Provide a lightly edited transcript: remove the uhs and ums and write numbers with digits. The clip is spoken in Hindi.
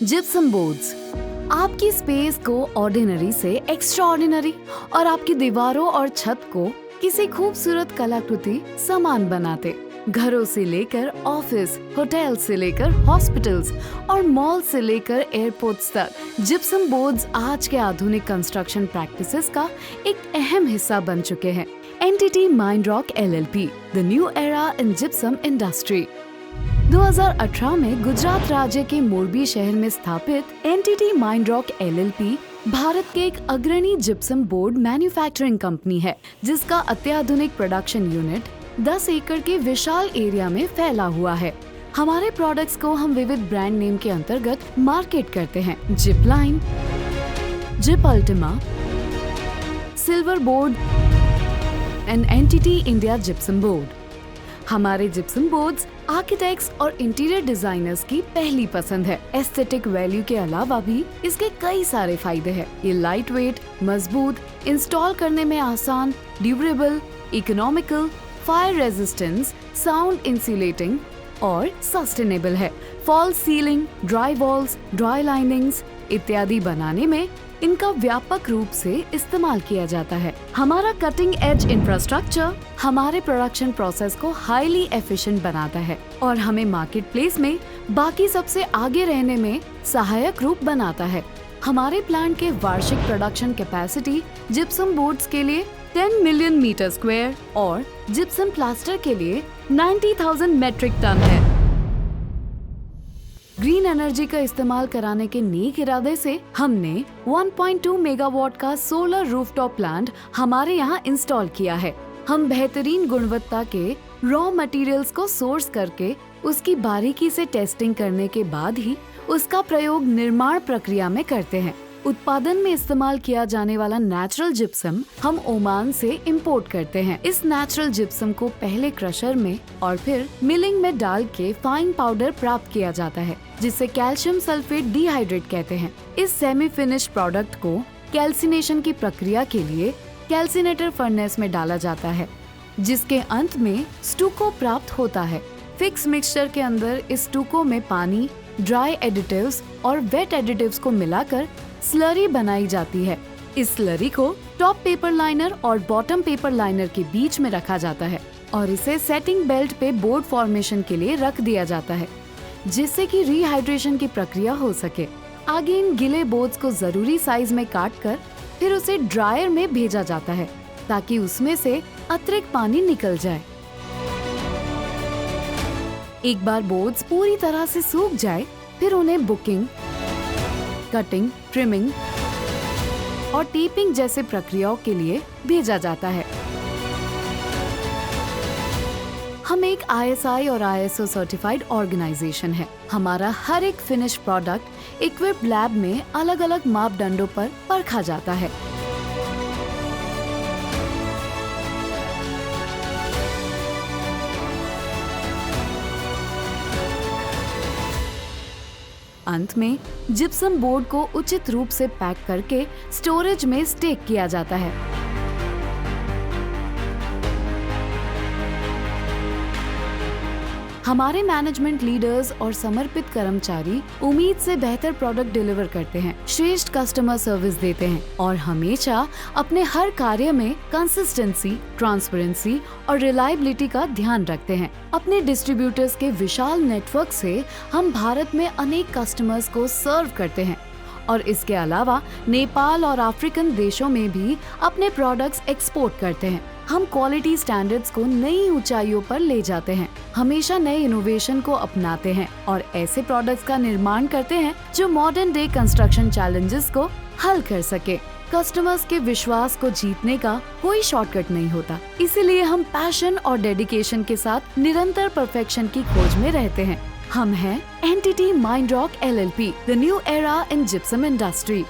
जिप्सम बोर्ड्स आपकी स्पेस को ऑर्डिनरी से एक्स्ट्राऑर्डिनरी और आपकी दीवारों और छत को किसी खूबसूरत कलाकृति समान बनाते। घरों से लेकर ऑफिस, होटल से लेकर हॉस्पिटल्स और मॉल से लेकर एयरपोर्ट्स तक, जिप्सम बोर्ड्स आज के आधुनिक कंस्ट्रक्शन प्रैक्टिसेस का एक अहम हिस्सा बन चुके हैं। NTT Mindrock LLP, the new era in gypsum industry. 2018 में गुजरात राज्य के मोरबी शहर में स्थापित एनटीटी माइंडरॉक LLP भारत के एक अग्रणी जिप्सम बोर्ड मैन्युफैक्चरिंग कंपनी है, जिसका अत्याधुनिक प्रोडक्शन यूनिट 10 एकड़ के विशाल एरिया में फैला हुआ है। हमारे प्रोडक्ट्स को हम विविध ब्रांड नेम के अंतर्गत मार्केट करते हैं। Gyp line, Gyp Ultima, silver board and NTT India gypsum board. हमारे जिप्सम बोर्ड्स आर्किटेक्ट्स और इंटीरियर डिजाइनर्स की पहली पसंद है। एस्थेटिक वैल्यू के अलावा भी इसके कई सारे फायदे हैं। ये लाइट वेट, मजबूत, इंस्टॉल करने में आसान, durable, economical, fire resistance, sound insulating और सस्टेनेबल है। Fall ceiling, dry walls, dry linings इत्यादि बनाने में इनका व्यापक रूप से इस्तेमाल किया जाता है। हमारा कटिंग एज इंफ्रास्ट्रक्चर हमारे प्रोडक्शन प्रोसेस को हाईली एफिशिएंट बनाता है और हमें मार्केट प्लेस में बाकी सबसे आगे रहने में सहायक रूप बनाता है। हमारे प्लांट के वार्षिक प्रोडक्शन कैपेसिटी जिप्सम बोर्ड्स के लिए 10 मिलियन मीटर स्क्वायर और जिप्सम प्लास्टर के लिए 90,000 मेट्रिक टन है। ग्रीन एनर्जी का इस्तेमाल कराने के नेक इरादे से हमने 1.2 मेगावाट का सोलर रूफटॉप प्लांट हमारे यहाँ इंस्टॉल किया है। हम बेहतरीन गुणवत्ता के रॉ मटेरियल्स को सोर्स करके उसकी बारीकी से टेस्टिंग करने के बाद ही उसका प्रयोग निर्माण प्रक्रिया में करते हैं। उत्पादन में इस्तेमाल किया जाने वाला नेचुरल जिप्सम हम ओमान से इंपोर्ट करते हैं। इस नेचुरल जिप्सम को पहले क्रशर में और फिर मिलिंग में डाल के फाइन पाउडर प्राप्त किया जाता है, जिसे कैल्शियम सल्फेट डिहाइड्रेट कहते हैं। इस सेमी फिनिश प्रोडक्ट को कैल्सिनेशन की प्रक्रिया के लिए कैल्सिनेटर फर्नेस में डाला जाता है, जिसके अंत में स्टूको प्राप्त होता है। फिक्स मिक्सचर के अंदर इस स्टूको में पानी, ड्राई एडिटिव्स और वेट एडिटिव्स को मिलाकर स्लरी बनाई जाती है। इस स्लरी को टॉप पेपर लाइनर और बॉटम पेपर लाइनर के बीच में रखा जाता है और इसे सेटिंग बेल्ट पे बोर्ड फॉर्मेशन के लिए रख दिया जाता है, जिससे कि रिहाइड्रेशन की प्रक्रिया हो सके। आगे इन गिले बोर्ड्स को जरूरी साइज में काट कर फिर उसे ड्रायर में भेजा जाता है, ताकि उसमें से अतिरिक्त पानी निकल जाए। एक बार बोर्ड्स पूरी तरह से सूख जाए, फिर उन्हें बुकिंग, कटिंग, ट्रिमिंग और टेपिंग जैसे प्रक्रियाओं के लिए भेजा जाता है। हम एक ISI और ISO सर्टिफाइड ऑर्गेनाइजेशन है। हमारा हर एक फिनिश प्रोडक्ट इक्विप्ड लैब में अलग अलग मापदंडों पर परखा जाता है। अंत में जिप्सम बोर्ड को उचित रूप से पैक करके स्टोरेज में स्टेक किया जाता है। हमारे मैनेजमेंट लीडर्स और समर्पित कर्मचारी उम्मीद से बेहतर प्रोडक्ट डिलीवर करते हैं, श्रेष्ठ कस्टमर सर्विस देते हैं और हमेशा अपने हर कार्य में कंसिस्टेंसी, ट्रांसपेरेंसी और रिलायबिलिटी का ध्यान रखते हैं। अपने डिस्ट्रीब्यूटर्स के विशाल नेटवर्क से हम भारत में अनेक कस्टमर्स को सर्व करते हैं और इसके अलावा नेपाल और अफ्रीकन देशों में भी अपने प्रोडक्ट्स एक्सपोर्ट करते हैं। हम क्वालिटी स्टैंडर्ड्स को नई ऊंचाइयों पर ले जाते हैं, हमेशा नए इनोवेशन को अपनाते हैं और ऐसे प्रोडक्ट्स का निर्माण करते हैं जो मॉडर्न डे कंस्ट्रक्शन चैलेंजेस को हल कर सके। कस्टमर्स के विश्वास को जीतने का कोई शॉर्टकट नहीं होता, इसीलिए हम पैशन और डेडिकेशन के साथ निरंतर परफेक्शन की खोज में रहते हैं। हम हैं NTT Mindrock LLP, the new era in gypsum industry.